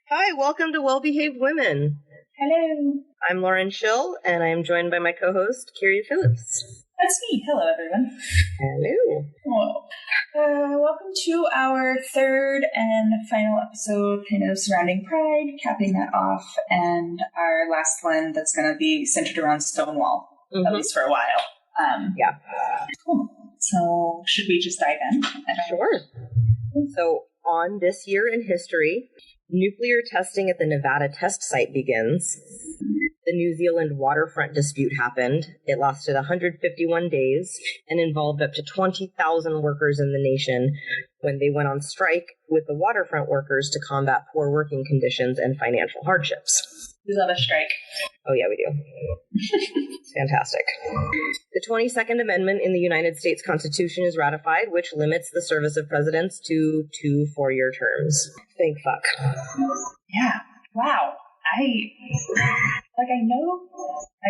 Hi, welcome to Well-Behaved Women. Hello. I'm Lauren Schill, and I am joined by my co-host, Carrie Phillips. That's me. Hello, everyone. Hello. Welcome to our third and final episode, kind of surrounding Pride, capping that off, and our last one that's going to be centered around Stonewall, at least for a while. Yeah. Cool. So, should we just dive in? Sure. So, on this year in history, nuclear testing at the Nevada test site begins. The New Zealand waterfront dispute happened. It lasted 151 days and involved up to 20,000 workers in the nation when they went on strike with the waterfront workers to combat poor working conditions and financial hardships. We love a strike. Oh, yeah, we do. It's fantastic. The 22nd Amendment in the United States Constitution is ratified, which limits the service of presidents to 2 4-year terms. Thank fuck. Yeah. Wow. I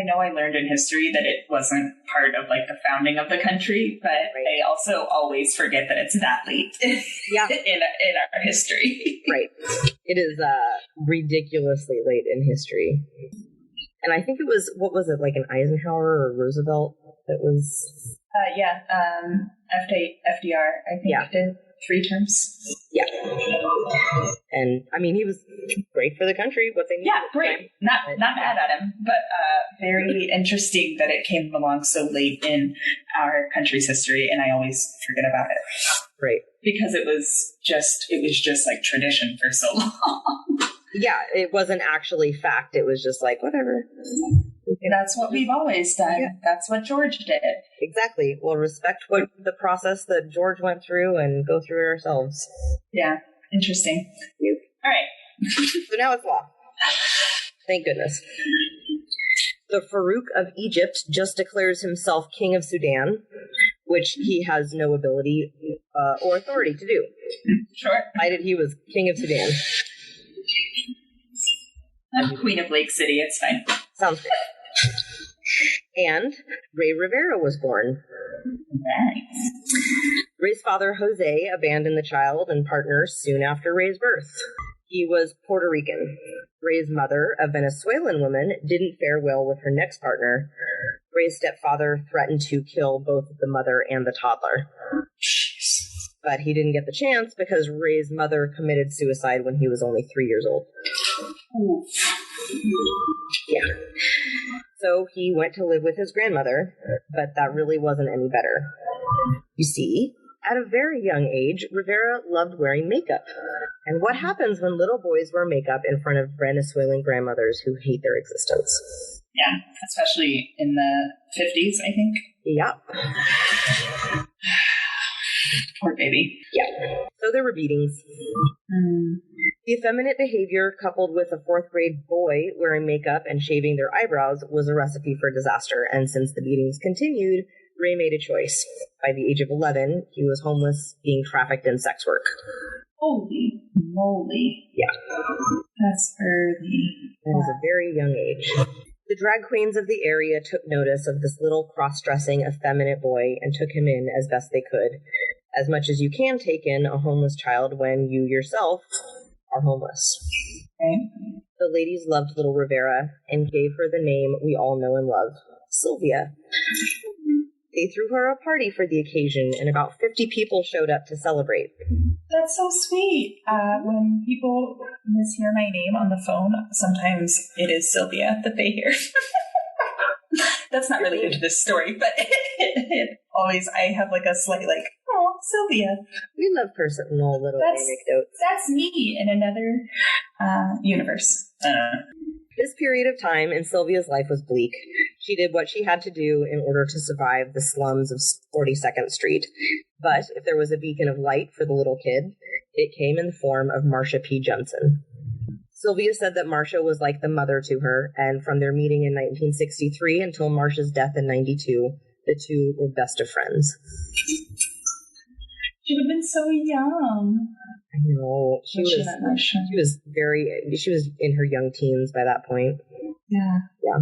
know I learned in history that it wasn't part of like the founding of the country, but I also always forget that it's that late Yeah. in our history. Right. It is ridiculously late in history. And I think it was, what was it, like an Eisenhower or Roosevelt that was... FDR, I think, did 3 terms. Yeah. And, I mean, he was great for the country, what they needed. Yeah, great. Not mad at him, but very interesting that it came along so late in our country's history, and I always forget about it. Right. Because it was just like tradition for so long. Yeah, it wasn't actually fact. It was just like, whatever. That's what we've always done. Yeah. That's what George did. Exactly. We'll respect what the process that George went through and go through it ourselves. Yeah. Interesting. Yep. All right. So now it's law. Thank goodness. The Farouk of Egypt just declares himself king of Sudan, which he has no ability or authority to do. Sure. Decided he was king of Sudan. I'm Queen of Lake City. It's fine. Sounds good. And Ray Rivera was born. Nice. Ray's father, Jose, abandoned the child and partner soon after Ray's birth. He was Puerto Rican. Ray's mother, a Venezuelan woman, didn't fare well with her next partner. Ray's stepfather threatened to kill both the mother and the toddler. But he didn't get the chance because Ray's mother committed suicide when he was only 3 years old. Oof. Yeah. So he went to live with his grandmother, but that really wasn't any better. You see, at a very young age, Rivera loved wearing makeup. And what happens when little boys wear makeup in front of Venezuelan grandmothers who hate their existence? Yeah, especially in the 50s, I think. Yep. Poor baby. Yeah. So there were beatings. The effeminate behavior, coupled with a 4th grade boy wearing makeup and shaving their eyebrows, was a recipe for disaster. And since the beatings continued, Ray made a choice. By the age of 11, he was homeless, being trafficked in sex work. Holy moly. Yeah. That's early. That was a very young age. The drag queens of the area took notice of this little cross-dressing, effeminate boy and took him in as best they could. As much as you can take in a homeless child when you yourself are homeless. Okay. The ladies loved little Rivera and gave her the name we all know and love, Sylvia. They threw her a party for the occasion, and about 50 people showed up to celebrate. That's so sweet. When people mishear my name on the phone, sometimes it is Sylvia that they hear. That's not really into this story, but it always, I have like a slight like, oh, Sylvia. We love personal little anecdotes. That's me in another universe. This period of time in Sylvia's life was bleak. She did what she had to do in order to survive the slums of 42nd Street. But if there was a beacon of light for the little kid, it came in the form of Marsha P. Johnson. Sylvia said that Marsha was like the mother to her, and from their meeting in 1963 until Marsha's death in 92, the two were best of friends. She would have been so young. I know. She was in her young teens by that point. Yeah. Yeah.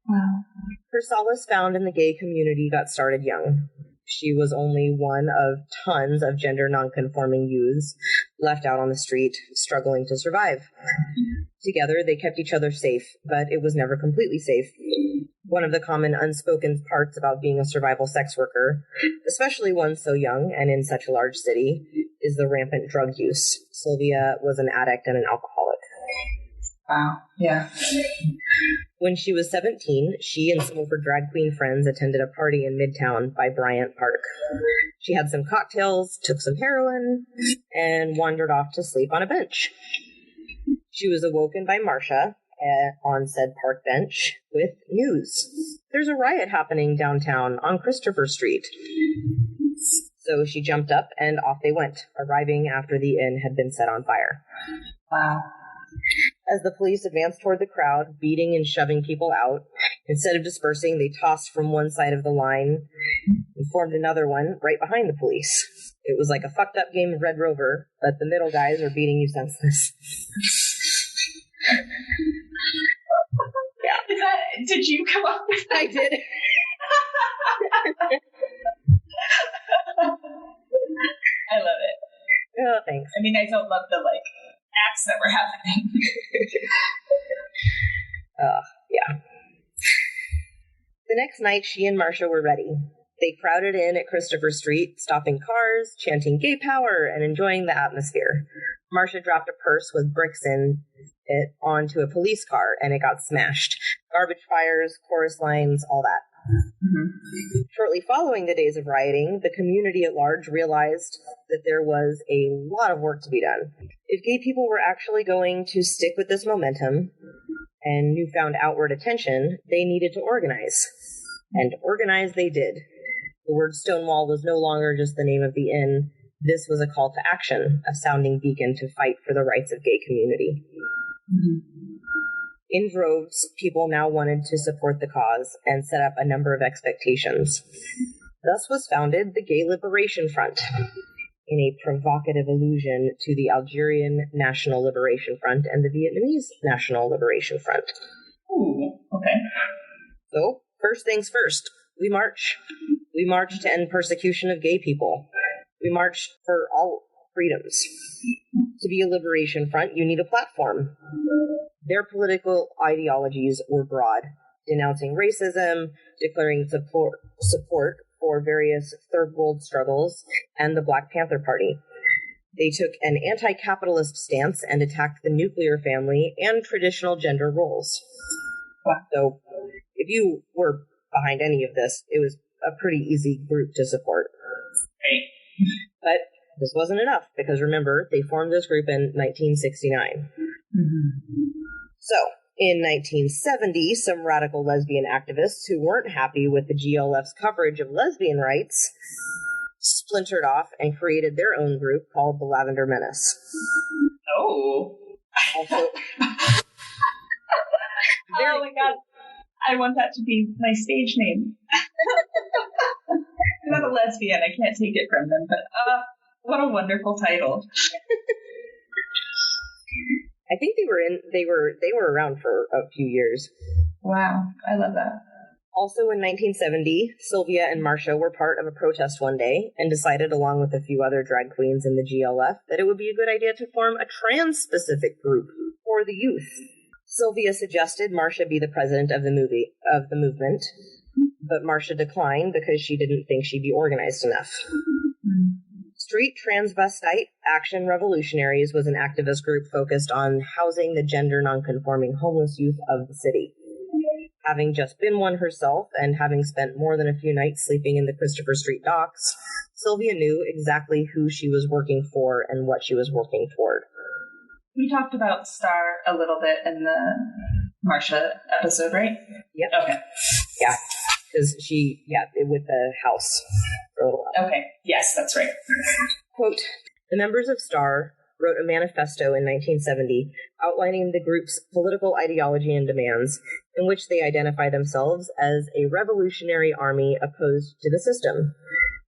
Wow. Her solace found in the gay community got started young. She was only one of tons of gender nonconforming youths left out on the street, struggling to survive. Together, they kept each other safe, but it was never completely safe. One of the common unspoken parts about being a survival sex worker, especially one so young and in such a large city, is the rampant drug use. Sylvia was an addict and an alcoholic. Wow. Yeah. When she was 17, she and some of her drag queen friends attended a party in Midtown by Bryant Park. She had some cocktails, took some heroin, and wandered off to sleep on a bench. She was awoken by Marcia on said park bench with news. There's a riot happening downtown on Christopher Street. So she jumped up and off they went, arriving after the inn had been set on fire. Wow. As the police advanced toward the crowd, beating and shoving people out, instead of dispersing, they tossed from one side of the line and formed another one right behind the police. It was like a fucked up game of Red Rover, but the middle guys are beating you senseless. Yeah. Did you come up with that? I did. I love it. Oh, thanks. I mean, I don't love the, acts that were happening. Yeah. The next night, she and Marcia were ready. They crowded in at Christopher Street, stopping cars, chanting gay power, and enjoying the atmosphere. Marcia dropped a purse with bricks in it onto a police car, and it got smashed. Garbage fires, chorus lines, all that. Mm-hmm. Shortly following the days of rioting, the community at large realized that there was a lot of work to be done. If gay people were actually going to stick with this momentum and newfound outward attention, they needed to organize. And organize they did. The word Stonewall was no longer just the name of the inn. This was a call to action, a sounding beacon to fight for the rights of gay community. Mm-hmm. In droves, people now wanted to support the cause and set up a number of expectations. Thus was founded the Gay Liberation Front, in a provocative allusion to the Algerian National Liberation Front and the Vietnamese National Liberation Front. Ooh, okay. So, first things first, we march. We march to end persecution of gay people. We march for all freedoms. To be a liberation front, you need a platform. Their political ideologies were broad, denouncing racism, declaring support for various third world struggles, and the Black Panther Party. They took an anti-capitalist stance and attacked the nuclear family and traditional gender roles. So, if you were behind any of this, it was a pretty easy group to support. Right. But this wasn't enough, because remember, they formed this group in 1969. Mm-hmm. So, in 1970, some radical lesbian activists who weren't happy with the GLF's coverage of lesbian rights splintered off and created their own group called the Lavender Menace. Oh. Also, oh my god. I want that to be my stage name. I'm not a lesbian. I can't take it from them, but what a wonderful title. I think they were around for a few years. Wow, I love that. Also in 1970, Sylvia and Marcia were part of a protest one day and decided, along with a few other drag queens in the GLF, that it would be a good idea to form a trans-specific group for the youth. Sylvia suggested Marcia be the president of the movement, but Marcia declined because she didn't think she'd be organized enough. Street Transvestite Action Revolutionaries was an activist group focused on housing the gender nonconforming homeless youth of the city. Having just been one herself and having spent more than a few nights sleeping in the Christopher Street docks, Sylvia knew exactly who she was working for and what she was working toward. We talked about Star a little bit in the Marcia episode, right? Yep. Okay. Yeah, because with the house for a little while. Okay, yes, that's right. Quote, the members of Star wrote a manifesto in 1970 outlining the group's political ideology and demands, in which they identify themselves as a revolutionary army opposed to the system.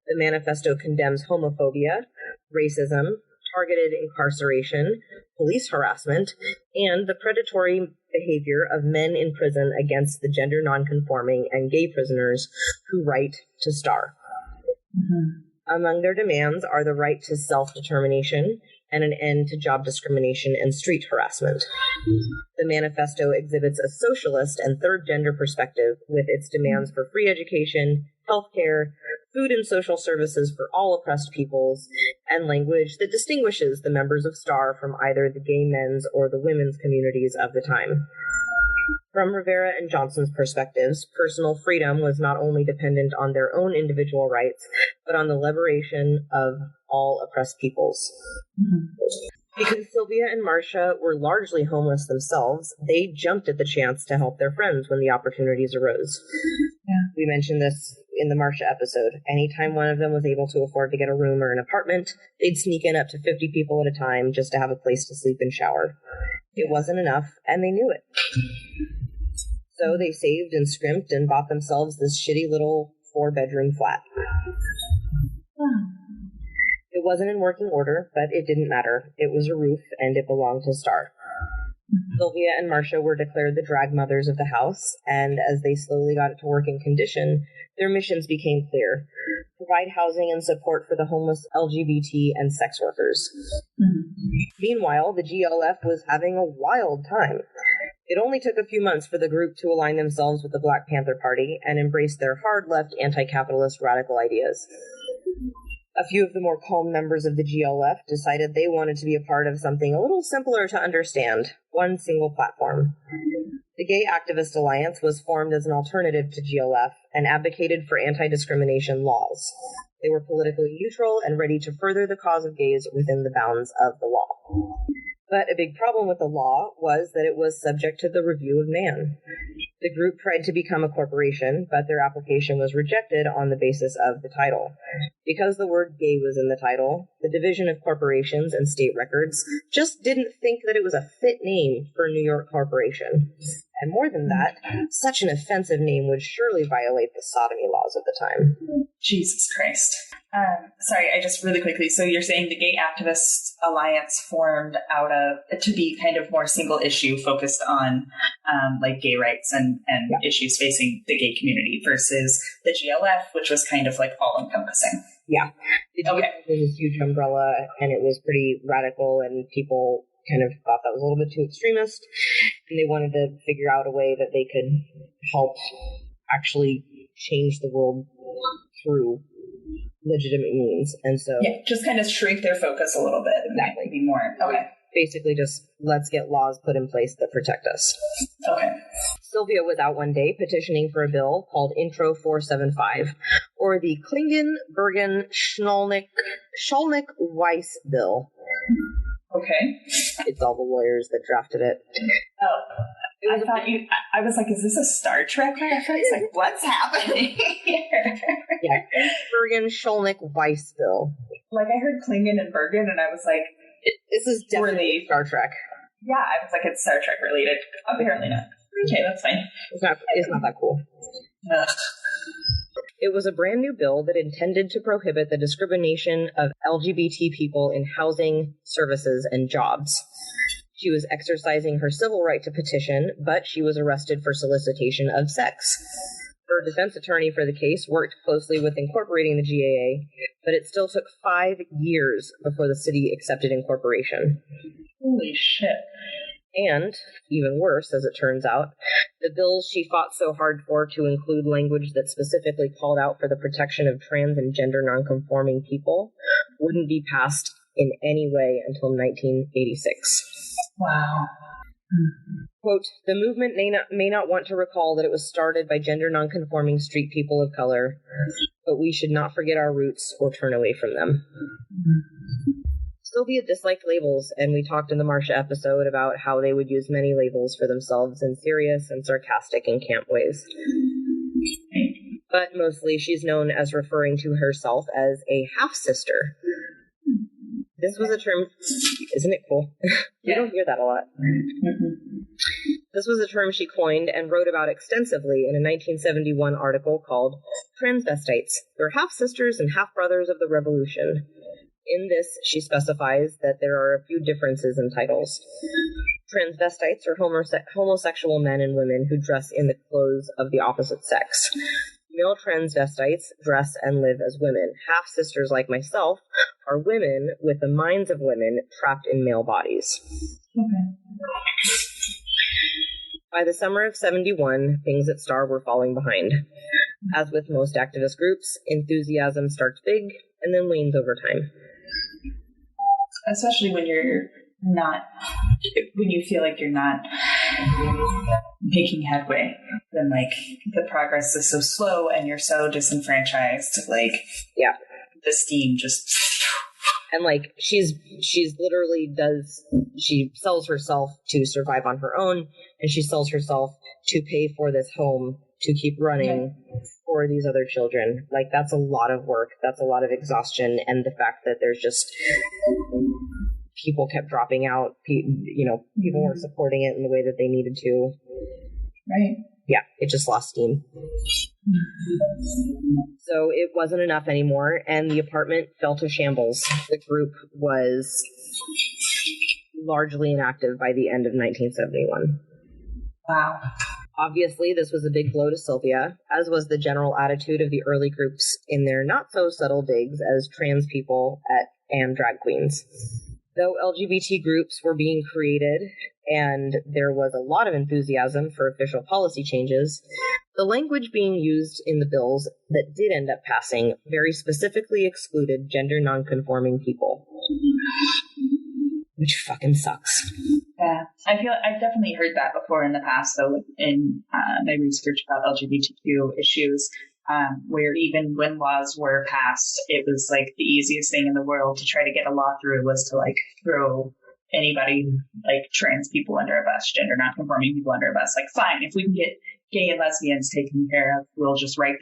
The manifesto condemns homophobia, racism, targeted incarceration, police harassment, and the predatory behavior of men in prison against the gender nonconforming and gay prisoners who write to Star. Mm-hmm. Among their demands are the right to self-determination and an end to job discrimination and street harassment. The manifesto exhibits a socialist and third gender perspective with its demands for free education, healthcare, food and social services for all oppressed peoples, and language that distinguishes the members of STAR from either the gay men's or the women's communities of the time. From Rivera and Johnson's perspectives, personal freedom was not only dependent on their own individual rights, but on the liberation of all oppressed peoples. Because Sylvia and Marcia were largely homeless themselves, they jumped at the chance to help their friends when the opportunities arose. Yeah. We mentioned this in the Marcia episode. Anytime one of them was able to afford to get a room or an apartment, they'd sneak in up to 50 people at a time just to have a place to sleep and shower. It wasn't enough, and they knew it. So they saved and scrimped and bought themselves this shitty little 4-bedroom flat. It wasn't in working order, but it didn't matter. It was a roof, and it belonged to Star. Sylvia and Marcia were declared the drag mothers of the house, and as they slowly got it to work in condition, their missions became clear. Provide housing and support for the homeless LGBT and sex workers. Meanwhile, the GLF was having a wild time. It only took a few months for the group to align themselves with the Black Panther Party and embrace their hard-left anti-capitalist radical ideas. A few of the more calm members of the GLF decided they wanted to be a part of something a little simpler to understand, one single platform. The Gay Activist Alliance was formed as an alternative to GLF and advocated for anti-discrimination laws. They were politically neutral and ready to further the cause of gays within the bounds of the law. But a big problem with the law was that it was subject to the review of man. The group tried to become a corporation, but their application was rejected on the basis of the title. Because the word gay was in the title, the Division of Corporations and State Records just didn't think that it was a fit name for a New York corporation. And more than that, such an offensive name would surely violate the sodomy laws of the time. Jesus Christ. Sorry, I just really quickly. So you're saying the Gay Activist Alliance formed out of to be kind of more single issue focused on like gay rights and issues facing the gay community versus the GLF, which was kind of like all encompassing. Yeah. The GLF was a huge umbrella and it was pretty radical and people kind of thought that was a little bit too extremist, and they wanted to figure out a way that they could help actually change the world through legitimate means. And so just kind of shrink their focus a little bit and exactly. Be more Basically just let's get laws put in place that protect us. Okay. Sylvia was out one day petitioning for a bill called Intro 475, or the Klingon-Bergen-Scholnick-Weiss bill. Okay. It's all the lawyers that drafted it. Oh, I was like, is this a Star Trek reference? Like, what's happening here? Yeah, Bergen-Scholnick-Weiss bill. Like, I heard Klingon and Bergen, and I was like, this is definitely Star Trek. Yeah, I was like, it's Star Trek related. Apparently not. Okay, that's fine. It's not that cool. Ugh. It was a brand new bill that intended to prohibit the discrimination of LGBT people in housing, services, and jobs. She was exercising her civil right to petition, but she was arrested for solicitation of sex. Her defense attorney for the case worked closely with incorporating the GAA, but it still took 5 years before the city accepted incorporation. Holy shit. And, even worse, as it turns out, the bills she fought so hard for to include language that specifically called out for the protection of trans and gender nonconforming people wouldn't be passed in any way until 1986. Wow. Quote, the movement may not want to recall that it was started by gender nonconforming street people of color, but we should not forget our roots or turn away from them. Sylvia disliked labels, and we talked in the Marcia episode about how they would use many labels for themselves in serious and sarcastic and camp ways. But mostly she's known as referring to herself as a half-sister. This was a term, isn't it cool? You don't hear that a lot. This was a term she coined and wrote about extensively in a 1971 article called Transvestites, They're Half-Sisters and Half-Brothers of the Revolution. In this, she specifies that there are a few differences in titles. Transvestites are homosexual men and women who dress in the clothes of the opposite sex. Male transvestites dress and live as women. Half-sisters like myself are women with the minds of women trapped in male bodies. Okay. By the summer of 71, things at STAR were falling behind. As with most activist groups, enthusiasm starts big and then wanes over time. Especially when you feel like you're not making headway, then like the progress is so slow and you're so disenfranchised, like yeah, the steam just. And like she's literally she sells herself to survive on her own, and she sells herself to pay for this home to keep running for these other children. Like that's a lot of work. That's a lot of exhaustion, and the fact that there's just people kept dropping out. People weren't supporting it in the way that they needed to. Right. Yeah, it just lost steam. So it wasn't enough anymore, and the apartment fell to shambles. The group was largely inactive by the end of 1971. Wow. Obviously, this was a big blow to Sylvia, as was the general attitude of the early groups in their not-so-subtle digs as trans people and drag queens. Though LGBT groups were being created and there was a lot of enthusiasm for official policy changes, the language being used in the bills that did end up passing very specifically excluded gender nonconforming people. Which fucking sucks. Yeah, I feel I've definitely heard that before in the past, though, in my research about LGBTQ issues, where even when laws were passed, it was like the easiest thing in the world to try to get a law through was to like throw anybody like trans people under a bus, gender nonconforming people under a bus. Like, fine, if we can get gay and lesbians taken care of, we'll just write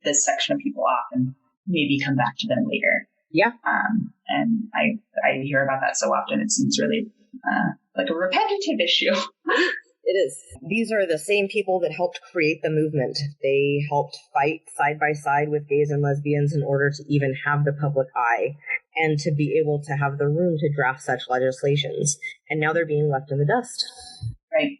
this section of people off and maybe come back to them later. Yeah. And I hear about that so often. It seems really like a repetitive issue. It is. These are the same people that helped create the movement. They helped fight side by side with gays and lesbians in order to even have the public eye and to be able to have the room to draft such legislations. And now they're being left in the dust. Right.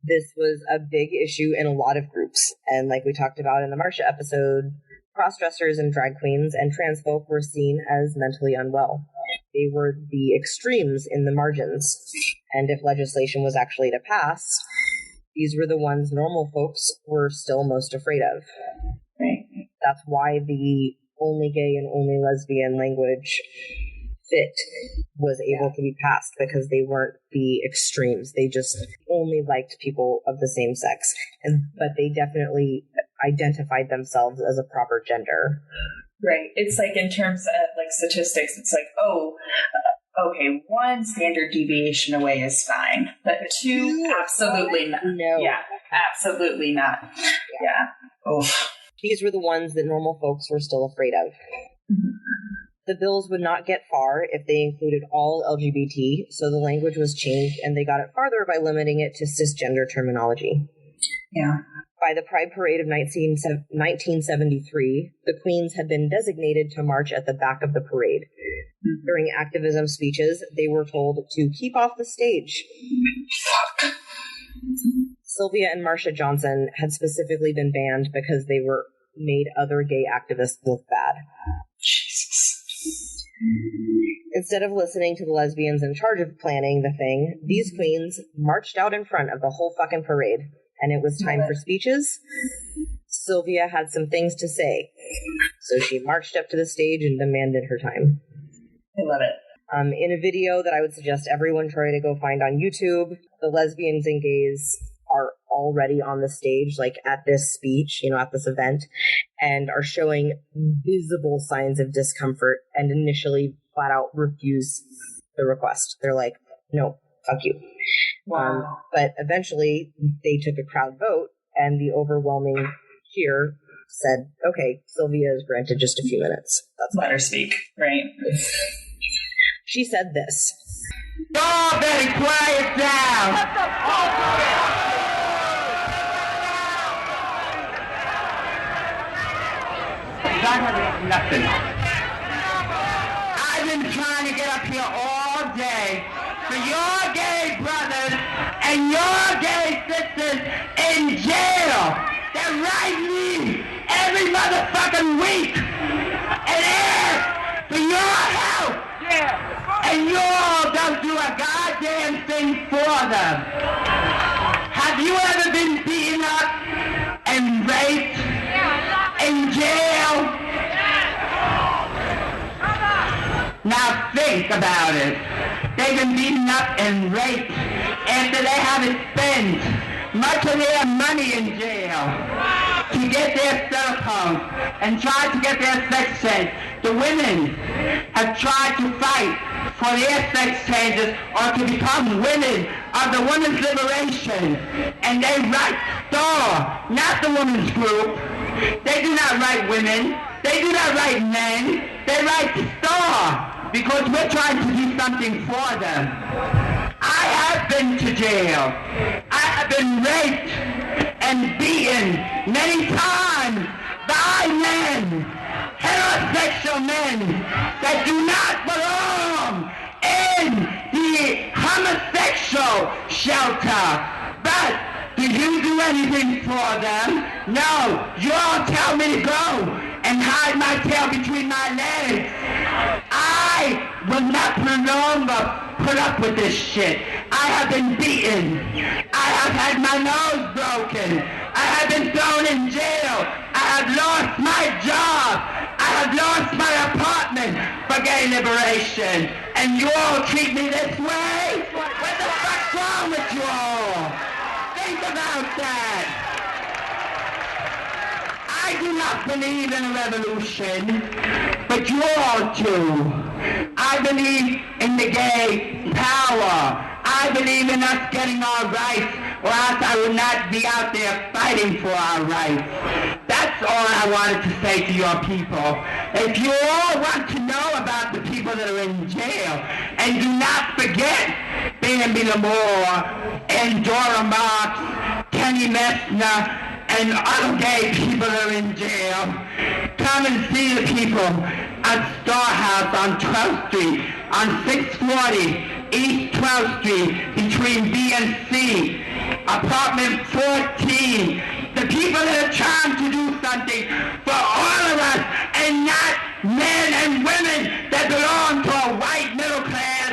This was a big issue in a lot of groups. And like we talked about in the Marsha episode, cross-dressers and drag queens and trans folk were seen as mentally unwell. They were the extremes in the margins. And if legislation was actually to pass, these were the ones normal folks were still most afraid of. Right. That's why the only gay and only lesbian language fit was able to be passed, because they weren't the extremes. They just only liked people of the same sex. But they definitely identified themselves as a proper gender. Right. It's like in terms of like statistics, it's like, okay, one standard deviation away is fine, but two, absolutely not. No. Yeah, absolutely not. Yeah. Oh. These were the ones that normal folks were still afraid of. Mm-hmm. The bills would not get far if they included all LGBT, so the language was changed, and they got it farther by limiting it to cisgender terminology. Yeah. By the Pride Parade of 1973, the Queens had been designated to march at the back of the parade. Mm-hmm. During activism speeches, they were told to keep off the stage. Fuck. Sylvia and Marsha Johnson had specifically been banned because they were made other gay activists look bad. Jesus. Instead of listening to the lesbians in charge of planning the thing, these queens marched out in front of the whole fucking parade. And it was time for speeches. Sylvia had some things to say. So she marched up to the stage and demanded her time. I love it. In a video that I would suggest everyone try to go find on YouTube, the lesbians and gays are already on the stage, like at this speech, at this event, and are showing visible signs of discomfort and initially flat out refuse the request. They're like, no, fuck you. Wow. But eventually they took a crowd vote, and the overwhelming cheer said, okay, Sylvia is granted just a few minutes. That's let her speak, right? She said this. Y'all better quiet down! What the fuck? Nothing. I've been trying to get up here all day for your gay brothers and your gay sisters in jail. They're to write me every motherfucking week and ask for your help. Yeah. And you all don't do a goddamn thing for them. Have you ever been beaten up and raped in jail? Now think about it. They've been beaten up and raped after they haven't spent much of their money in jail to get their cell phones and try to get their sex change. The women have tried to fight for their sex changes or to become women of the women's liberation. And they write STAR, not the women's group. They do not write women. They do not write men. They write STAR because we're trying to do something for them. I have been to jail. I have been raped and beaten many times by men, heterosexual men that do not belong in the homosexual shelter. But do you do anything for them? No. You all tell me to go and hide my tail between my legs. I will not longer put up with this shit. I have been beaten. I have had my nose broken. I have been thrown in jail. I have lost my job. I have lost my apartment for gay liberation. And you all treat me this way? What the fuck's wrong with you all? Think about that. I do not believe in a revolution, but you all do. I believe in the gay power. I believe in us getting our rights, or else I would not be out there fighting for our rights. That's all I wanted to say to your people. If you all want to know about the people that are in jail, and do not forget Bambi Lamore and Dora Marks, Kenny Messner, and other gay people are in jail. Come and see the people at Star House on 12th Street, on 640 East 12th Street, between B and C, apartment 14. The people that are trying to do something for all of us, and not men and women that belong to a white middle class,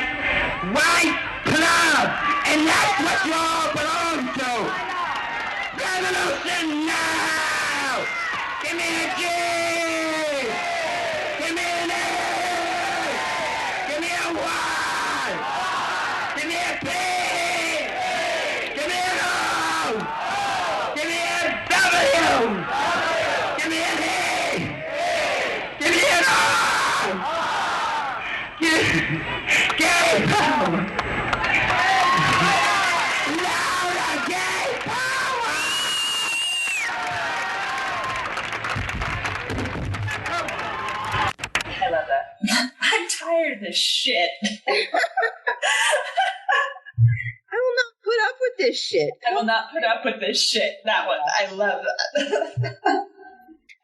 white club. And that's what you all belong to. Revolution now! Give me a G! Give me an A! Give me a Y! Give me a P! Give me an O! Give me a W! Give me an E! Give me an R! Gay power! I love that. I'm tired of this shit. I will not put up with this shit. I will not put up with this shit. That one. I love that.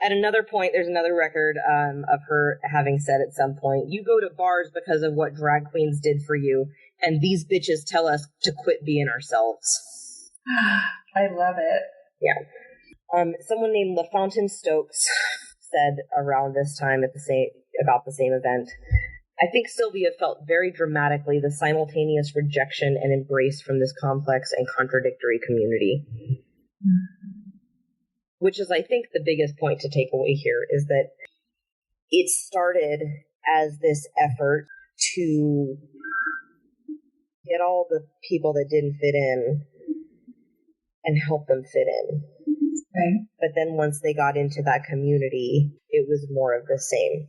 At another point, there's another record of her having said at some point, "You go to bars because of what drag queens did for you, and these bitches tell us to quit being ourselves." I love it. Yeah. Someone named LaFontaine Stokes said around this time about the same event, "I think Sylvia felt very dramatically the simultaneous rejection and embrace from this complex and contradictory community." Which is, I think, the biggest point to take away here, is that it started as this effort to get all the people that didn't fit in and help them fit in. Right. But then once they got into that community, it was more of the same.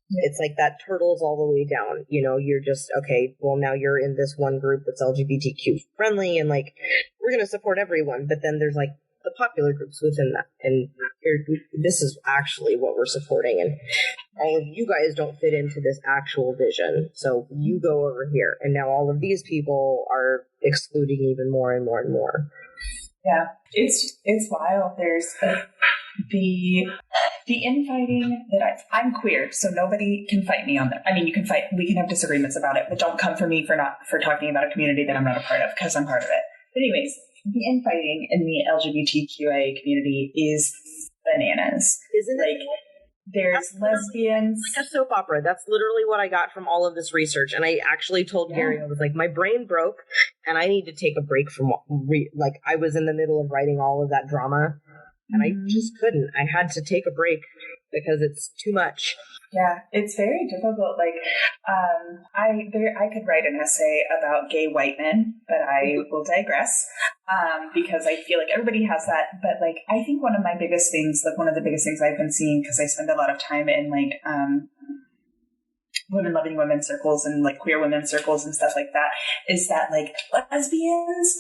It's like that turtles all the way down. You know, you're just, okay, well, now you're in this one group that's LGBTQ friendly, and like, we're going to support everyone. But then there's like the popular groups within that. And this is actually what we're supporting. And all of you guys don't fit into this actual vision. So you go over here. And now all of these people are excluding even more and more and more. Yeah, it's wild. There's the infighting that I'm queer, so nobody can fight me on that. I mean, you can fight, we can have disagreements about it, but don't come for me for talking about a community that I'm not a part of, because I'm part of it. anyways, the infighting in the LGBTQIA community is bananas. Isn't like, it? There's lesbians. Like a soap opera. That's literally what I got from all of this research. And I actually told Gary, I was like, my brain broke and I need to take a break from, I was in the middle of writing all of that drama and I just couldn't. I had to take a break because it's too much. Yeah, it's very difficult. Like, I could write an essay about gay white men, but I will digress because I feel like everybody has that. But like, I think one of the biggest things I've been seeing, because I spend a lot of time in like women loving women circles and like queer women circles and stuff like that, is that like lesbians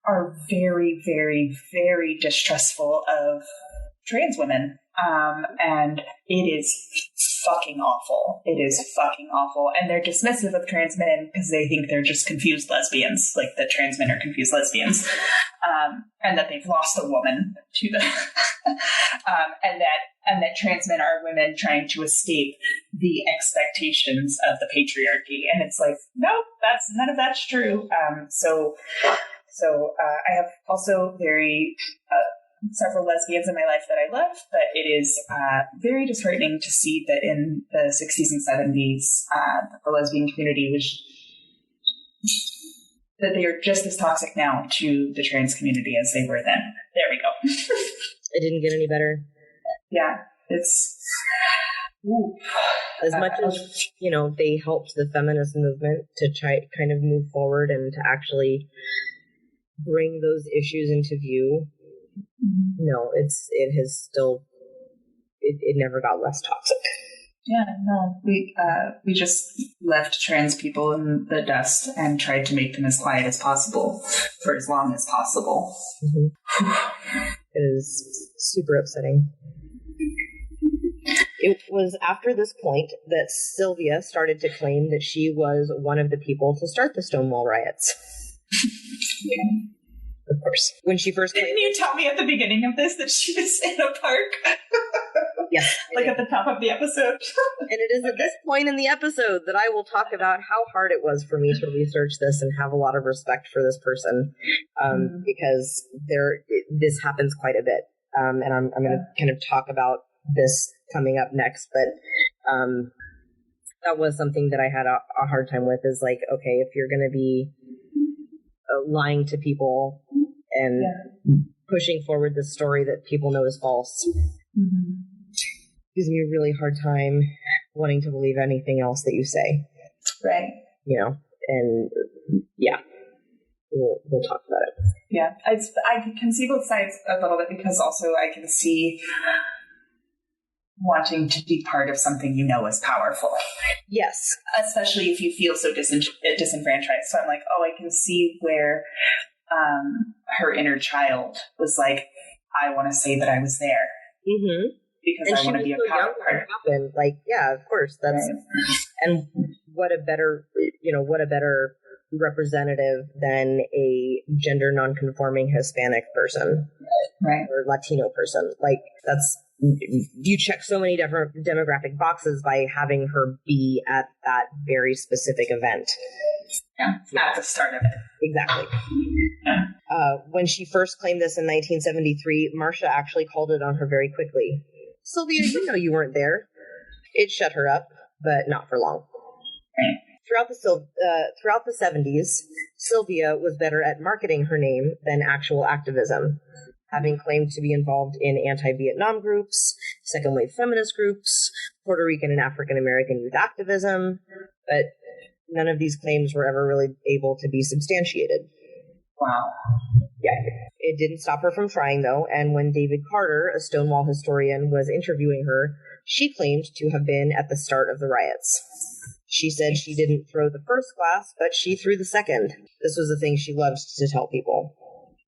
are very, very, very distrustful of trans women. And it is fucking awful. It is fucking awful. And they're dismissive of trans men because they think they're just confused lesbians, like that trans men are confused lesbians, and that they've lost a woman to the, and that trans men are women trying to escape the expectations of the patriarchy. And it's like, nope, none of that's true. So I have also several lesbians in my life that I love, but it is very disheartening to see that in the 60s and 70s, the lesbian community that they are just as toxic now to the trans community as they were then. There we go. It didn't get any better. Yeah, it's... Ooh. As much as, they helped the feminist movement to try kind of move forward and to actually bring those issues into view, no, it has still, it never got less toxic. Yeah, no, we just left trans people in the dust and tried to make them as quiet as possible for as long as possible. Mm-hmm. It is super upsetting. It was after this point that Sylvia started to claim that she was one of the people to start the Stonewall riots. Yeah. Of course. When she first Didn't you tell me at the beginning of this that she was in a park? Yes. Like at the top of the episode. And it is at this point in the episode that I will talk about how hard it was for me to research this and have a lot of respect for this person, because this happens quite a bit. And I'm going to kind of talk about this coming up next, but that was something that I had a hard time with, is like, okay, if you're going to be lying to people and pushing forward this story that people know is false, gives me a really hard time wanting to believe anything else that you say. Right. And yeah, we'll talk about it. Yeah, I can see both sides a little bit, because also I can see wanting to be part of something is powerful. Yes. Especially if you feel so disenfranchised. So I'm like, oh, I can see where her inner child was like, I want to say that I was there. Mm-hmm. Because I want to be a part of it. Like, yeah, of course. That's right. And what a better representative than a gender nonconforming Hispanic person, right, or Latino person. Like, you check so many different demographic boxes by having her be at that very specific event. Yeah, at the start of it. Exactly. Yeah. When she first claimed this in 1973, Marcia actually called it on her very quickly. Sylvia, you weren't there. It shut her up, but not for long. Right. Throughout the 70s, Sylvia was better at marketing her name than actual activism, having claimed to be involved in anti-Vietnam groups, second-wave feminist groups, Puerto Rican and African-American youth activism, but none of these claims were ever really able to be substantiated. Wow. Yeah. It didn't stop her from trying, though, and when David Carter, a Stonewall historian, was interviewing her, she claimed to have been at the start of the riots. She said she didn't throw the first glass, but she threw the second. This was a thing she loved to tell people.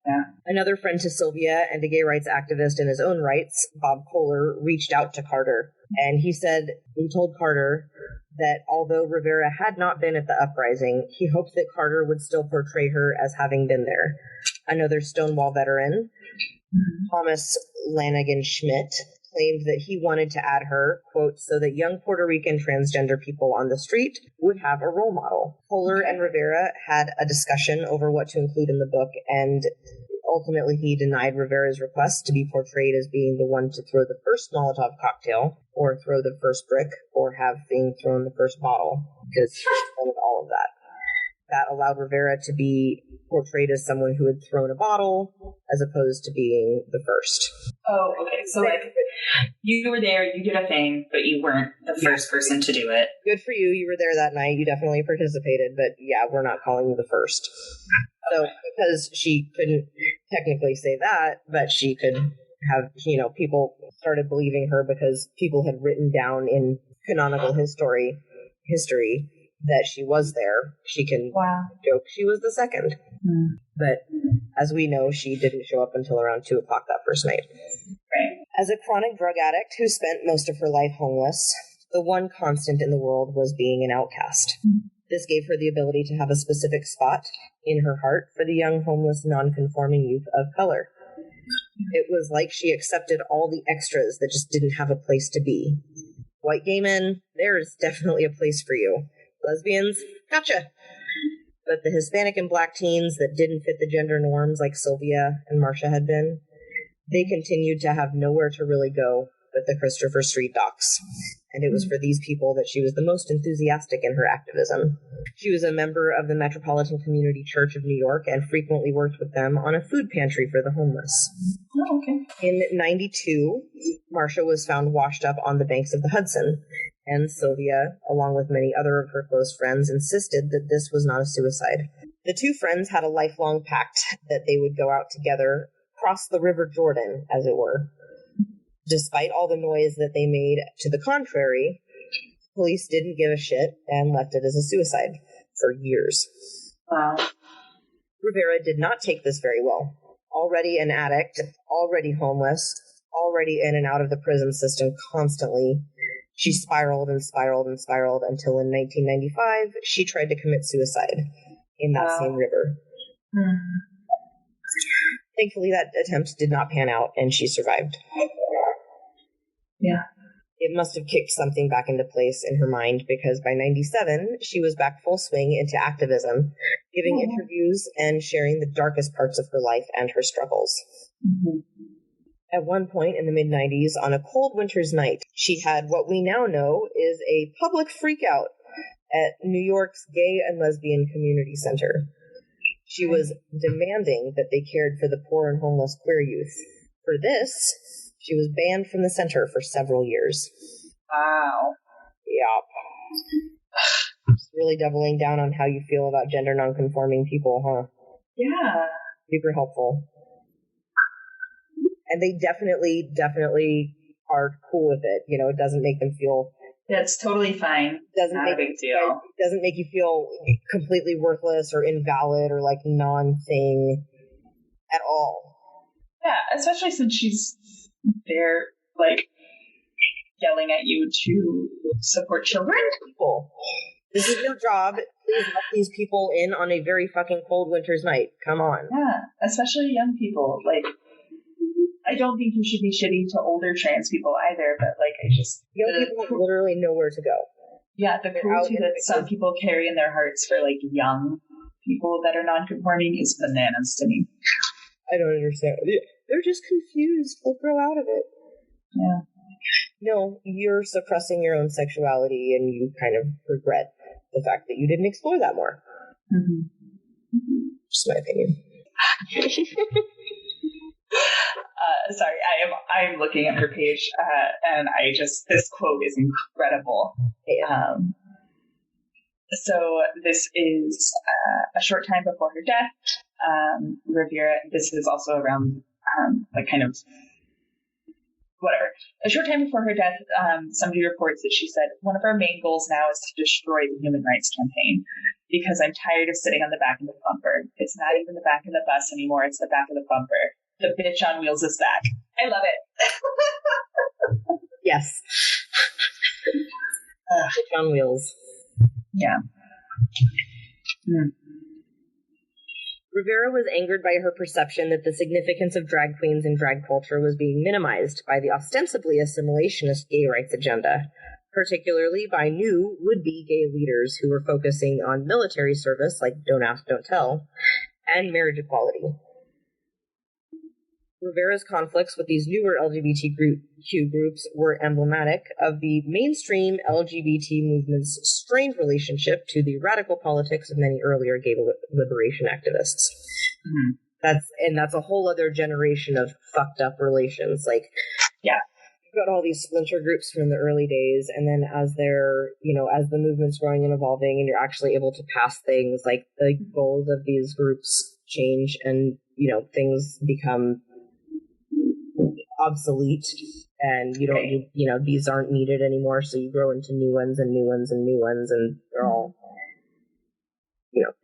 Yeah. Another friend to Sylvia and a gay rights activist in his own rights, Bob Kohler, reached out to Carter. And he told Carter that although Rivera had not been at the uprising, he hoped that Carter would still portray her as having been there. Another Stonewall veteran, Thomas Lanigan Schmidt, claimed that he wanted to add her, quote, so that young Puerto Rican transgender people on the street would have a role model. Kohler and Rivera had a discussion over what to include in the book, and ultimately he denied Rivera's request to be portrayed as being the one to throw the first Molotov cocktail, or throw the first brick, or have thing thrown the first bottle, because she wanted all of that. That allowed Rivera to be portrayed as someone who had thrown a bottle, as opposed to being the first. Oh, okay. So, like, you were there, you did a thing, but you weren't the first person to do it. Good for you. You were there that night. You definitely participated, but yeah, we're not calling you the first. So, because she couldn't technically say that, but she could have, people started believing her because people had written down in canonical history that she was there. She can joke she was the second. But as we know, she didn't show up until around 2 o'clock that first night. Right. As a chronic drug addict who spent most of her life homeless, the one constant in the world was being an outcast. This gave her the ability to have a specific spot in her heart for the young, homeless, non-conforming youth of color. It was like she accepted all the extras that just didn't have a place to be. White gay men, there's definitely a place for you. Lesbians, gotcha. But the Hispanic and Black teens that didn't fit the gender norms like Sylvia and Marcia had been, they continued to have nowhere to really go but the Christopher Street docks. And it was for these people that she was the most enthusiastic in her activism. She was a member of the Metropolitan Community Church of New York and frequently worked with them on a food pantry for the homeless. Oh, okay. In 92, Marcia was found washed up on the banks of the Hudson, and Sylvia, along with many other of her close friends, insisted that this was not a suicide. The two friends had a lifelong pact that they would go out together, cross the River Jordan, as it were. Despite all the noise that they made to the contrary, police didn't give a shit and left it as a suicide for years. Wow. Rivera did not take this very well. Already an addict, already homeless, already in and out of the prison system constantly, she spiraled and spiraled and spiraled until in 1995, she tried to commit suicide in that same river. Thankfully, that attempt did not pan out, and she survived. Yeah. It must have kicked something back into place in her mind, because by 97, she was back full swing into activism, giving interviews and sharing the darkest parts of her life and her struggles. At one point in the mid-90s, on a cold winter's night, she had what we now know is a public freakout at New York's Gay and Lesbian Community Center. She was demanding that they cared for the poor and homeless queer youth. For this, she was banned from the center for several years. Wow. Yeah. Just really doubling down on how you feel about gender nonconforming people, huh? Yeah. Super helpful. And they definitely are cool with it. It doesn't make them feel... That's totally fine. Not a big deal. It doesn't make you feel completely worthless or invalid or like non-thing at all. Yeah, especially since she's there, like, yelling at you to support children. People. This is your job. Please let these people in on a very fucking cold winter's night. Come on. Yeah, especially young people. Like, I don't think you should be shitty to older trans people either, but like, young people have literally nowhere to go. Yeah, the cruelty that some people carry in their hearts for like young people that are non-conforming is bananas to me. I don't understand. They're just confused. They'll grow out of it. Yeah. No, you're suppressing your own sexuality, and you kind of regret the fact that you didn't explore that more. Just my opinion. Sorry, I am looking at her page, and this quote is incredible. So this is a short time before her death. Rivera, this is also around whatever. A short time before her death, somebody reports that she said, "One of our main goals now is to destroy the Human Rights Campaign because I'm tired of sitting on the back of the bumper. It's not even the back of the bus anymore. It's the back of the bumper. The bitch on wheels is back." I love it. Yes. Bitch on wheels. Yeah. Rivera was angered by her perception that the significance of drag queens and drag culture was being minimized by the ostensibly assimilationist gay rights agenda, particularly by new would-be gay leaders who were focusing on military service, like Don't Ask, Don't Tell, and marriage equality. Rivera's conflicts with these newer LGBTQ groups were emblematic of the mainstream LGBT movement's strained relationship to the radical politics of many earlier gay liberation activists. Mm-hmm. That's a whole other generation of fucked up relations. Like, yeah, you've got all these splinter groups from the early days, and then as they're, as the movement's growing and evolving, and you're actually able to pass things, like the goals of these groups change, and things become obsolete, and you don't need, these aren't needed anymore, so you grow into new ones and new ones and new ones, and they're all,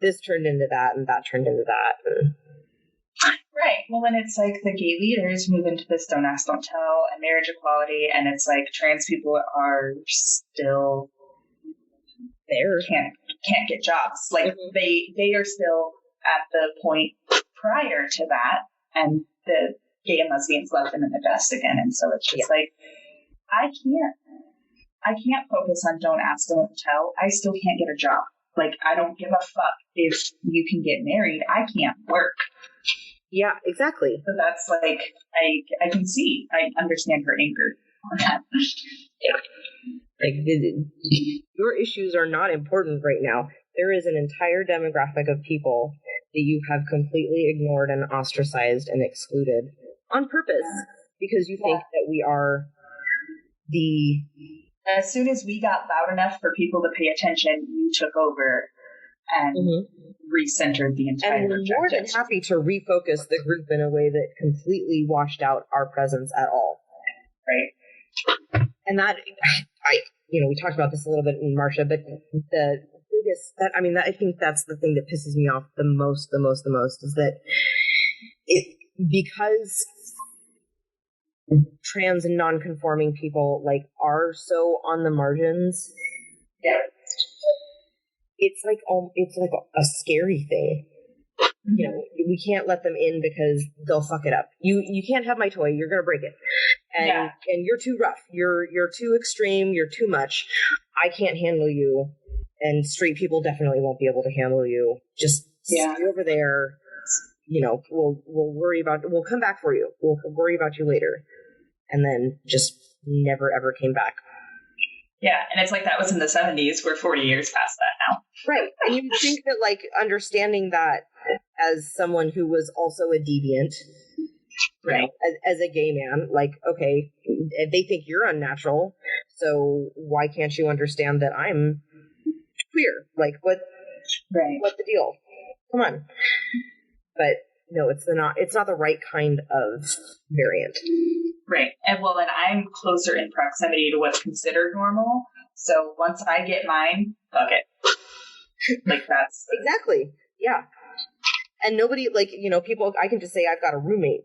this turned into that and that turned into that. And... Right. Well, then it's like the gay leaders move into this Don't Ask, Don't Tell and marriage equality, and it's like trans people are still there, can't get jobs. Like they are still at the point prior to that, and the gay and lesbians left them in the dust again. And so it's just like, I can't focus on Don't Ask, Don't Tell. I still can't get a job. Like, I don't give a fuck if you can get married. I can't work. Yeah, exactly. So that's like, I can see, I understand her anger on that. Like, your issues are not important right now. There is an entire demographic of people that you have completely ignored and ostracized and excluded on purpose, because you think that we are the... As soon as we got loud enough for people to pay attention, you took over and recentered the entire And we're more than happy to refocus the group in a way that completely washed out our presence at all. Right. And that, we talked about this a little bit in Marcia, but the biggest, I think that's the thing that pisses me off the most, is that because trans and non-conforming people are so on the margins, it's like a scary thing. We can't let them in because they'll fuck it up. You can't have my toy. You're gonna break it, and you're too rough. You're too extreme. You're too much. I can't handle you, and straight people definitely won't be able to handle you. Just stay over there. We'll worry about. We'll come back for you. We'll worry about you later. And then just never, ever came back. Yeah, and it's like that was in the 70s. We're 40 years past that now. Right. And you think that, understanding that as someone who was also a deviant, right, as a gay man, okay, they think you're unnatural, so why can't you understand that I'm queer? What's the deal? Come on. But no, it's not the right kind of variant. Right. And then I'm closer in proximity to what's considered normal. So once I get mine, fuck it. That's exactly. Yeah. And nobody, people, I can just say I've got a roommate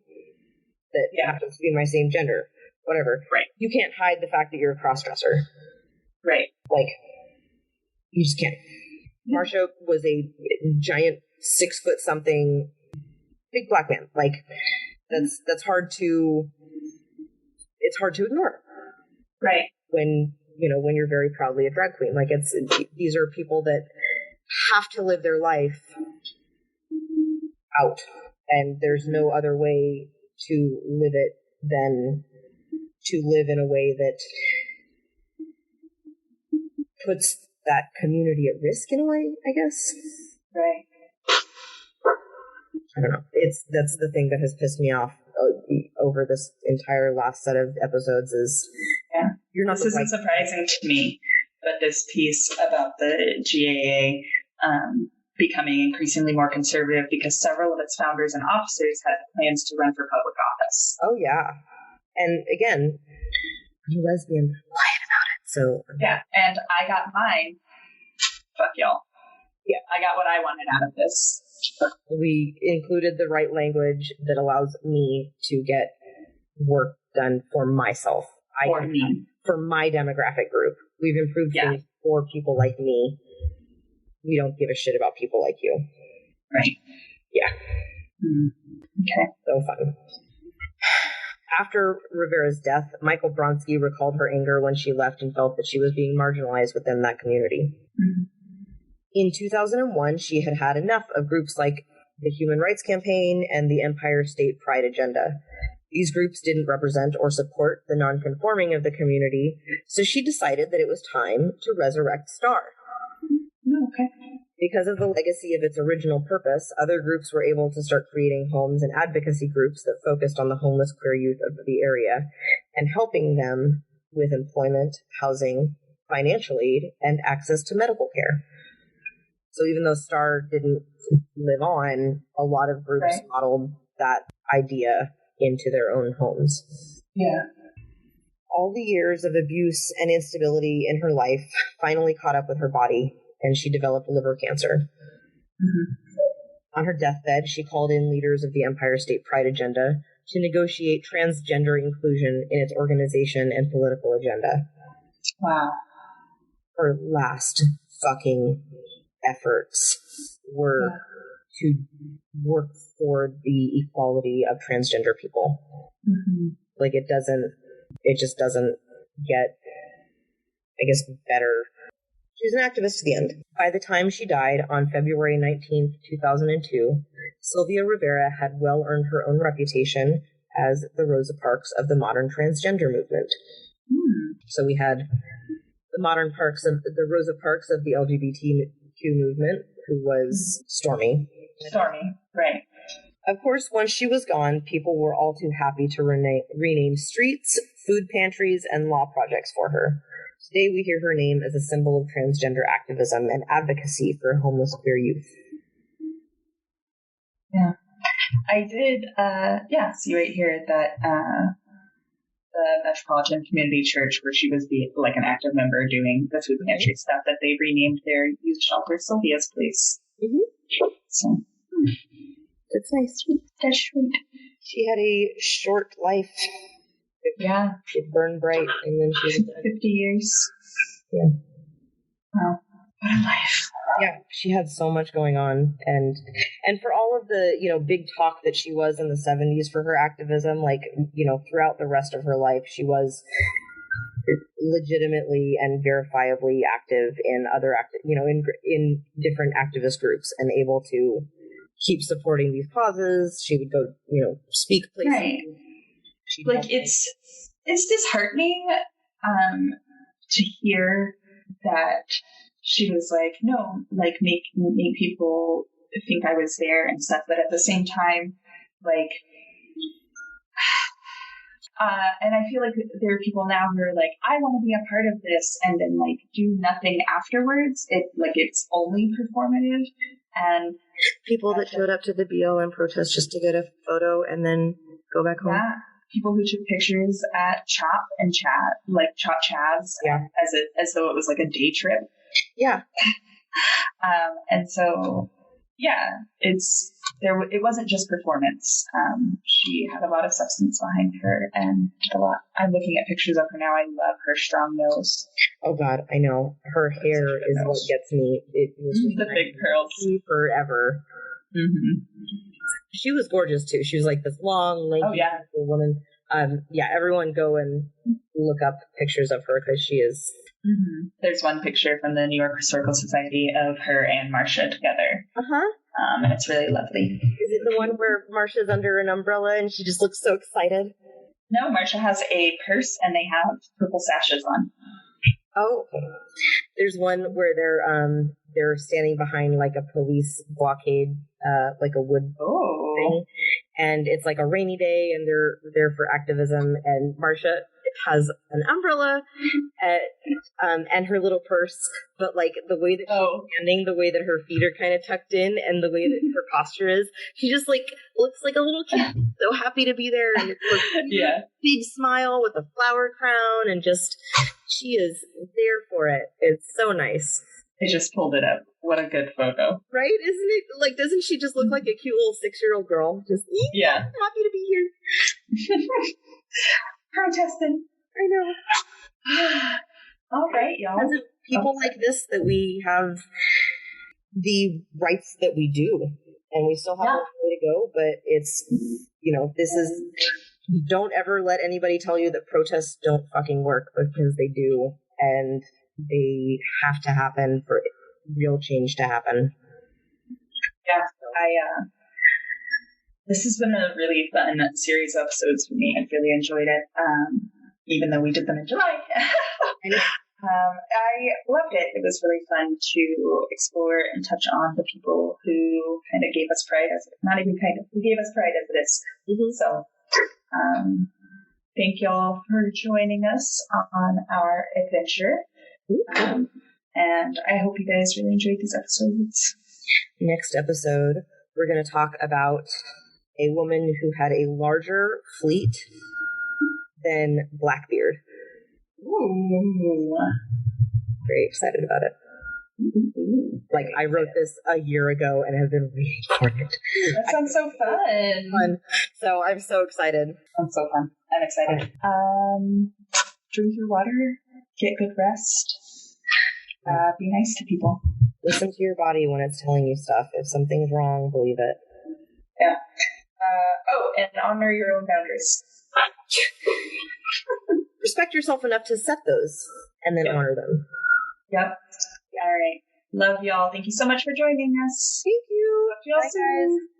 that happens to be my same gender, whatever. Right. You can't hide the fact that you're a cross-dresser. Right. You just can't. Marcia was a giant 6-foot-something big black man. That's hard to... It's hard to ignore. Right. When you're very proudly a drag queen. These are people that have to live their life out. And there's no other way to live it than to live in a way that puts that community at risk in a way, I guess. Right. I don't know. That's the thing that has pissed me off over this entire last set of episodes is you're not. This isn't surprising to me, but this piece about the GAA becoming increasingly more conservative because several of its founders and officers had plans to run for public office. Oh yeah, and again, I'm lesbian, quiet about it. So and I got mine. Fuck y'all. Yeah, I got what I wanted out of this. We included the right language that allows me to get work done for myself. For my demographic group. We've improved things for people like me. We don't give a shit about people like you. Right. Yeah. Okay. So fun. After Rivera's death, Michael Bronski recalled her anger when she left and felt that she was being marginalized within that community. Mm-hmm. In 2001, she had had enough of groups like the Human Rights Campaign and the Empire State Pride Agenda. These groups didn't represent or support the nonconforming of the community, so she decided that it was time to resurrect Star. Okay. Because of the legacy of its original purpose, other groups were able to start creating homes and advocacy groups that focused on the homeless queer youth of the area and helping them with employment, housing, financial aid, and access to medical care. So even though Star didn't live on, a lot of groups modeled that idea into their own homes. Yeah. All the years of abuse and instability in her life finally caught up with her body, and she developed liver cancer. Mm-hmm. On her deathbed, she called in leaders of the Empire State Pride Agenda to negotiate transgender inclusion in its organization and political agenda. Wow. Her last fucking efforts were to work for the equality of transgender people. Mm-hmm. Like, it just doesn't get, I guess, better. She was an activist to the end. By the time she died on February 19th, 2002, Sylvia Rivera had well earned her own reputation as the Rosa Parks of the modern transgender movement. So we had the the Rosa Parks of the LGBTQ movement, who was Stormy. Stormy, right. Of course, once she was gone, people were all too happy to rename streets, food pantries, and law projects for her. Today, we hear her name as a symbol of transgender activism and advocacy for homeless queer youth. Yeah. I did, see right here that the Metropolitan Community Church, where she was an active member doing the food pantry stuff, that they renamed their youth shelter Sylvia's Place. Mm-hmm. So, that's nice. That's sweet. She had a short life. Yeah. It burned bright, and then she was 50 years. Yeah. Wow. What a life. Yeah, she had so much going on, and for all of the, big talk that she was in the 70s for her activism, throughout the rest of her life, she was legitimately and verifiably active in other in different activist groups, and able to keep supporting these causes. She would go, speak places. Right. It's disheartening to hear that she was make people think I was there and stuff, but at the same time, and I feel like there are people now who are like, I want to be a part of this, and then do nothing afterwards. It's only performative, and people that showed up to the BLM protest just to get a photo and then go back home. Yeah. People who took pictures at Chop and Chat, Chop Chavs, as though it was a day trip. Yeah. And so, it wasn't just performance. She had a lot of substance behind her, and I'm looking at pictures of her now. I love her strong nose. Oh God, I know. Her hair is what gets me. It was the big curls forever. Mm-hmm. She was gorgeous too. She was this long, lanky woman. Everyone go and look up pictures of her, because she is. Mm-hmm. There's one picture from the New York Historical Society of her and Marcia together. And it's really lovely. Is it the one where Marcia's under an umbrella and she just looks so excited? No, Marcia has a purse and they have purple sashes on. Oh, okay. There's one where they're standing behind a police blockade, a wood thing, and it's a rainy day, and they're there for activism. And Marcia has an umbrella and her little purse, but the way that she's standing, the way that her feet are kind of tucked in, and the way that her posture is, she just looks like a little kid, so happy to be there, and it's big smile with a flower crown, and just she is there for it. It's so nice. I just pulled it up. What a good photo. Right? Isn't it? Doesn't she just look like a cute little 6-year-old girl? Just, happy to be here. Protesting. I know. All right, y'all. Because of people like this that we have the rights that we do. And we still have way to go, but it's, this is, don't ever let anybody tell you that protests don't fucking work, because they do, and they have to happen for real change to happen. Yeah, this has been a really fun series of episodes for me. I've really enjoyed it, even though we did them in July. I loved it. It was really fun to explore and touch on the people who kind of gave us pride, who gave us pride as it is. Mm-hmm. So, thank y'all for joining us on our adventure. And I hope you guys really enjoyed these episodes. Next episode, we're going to talk about a woman who had a larger fleet than Blackbeard. Ooh. Very excited about it. Like, I wrote this a year ago and have been reading for it. That sounds so fun. So I'm so excited. Sounds so fun. I'm excited. Drink your water, get good rest, be nice to people. Listen to your body when it's telling you stuff. If something's wrong, believe it. Yeah. And honor your own boundaries. Respect yourself enough to set those and then honor them. Yep. All right. Love y'all. Thank you so much for joining us. Thank you. Love y'all soon. Guys.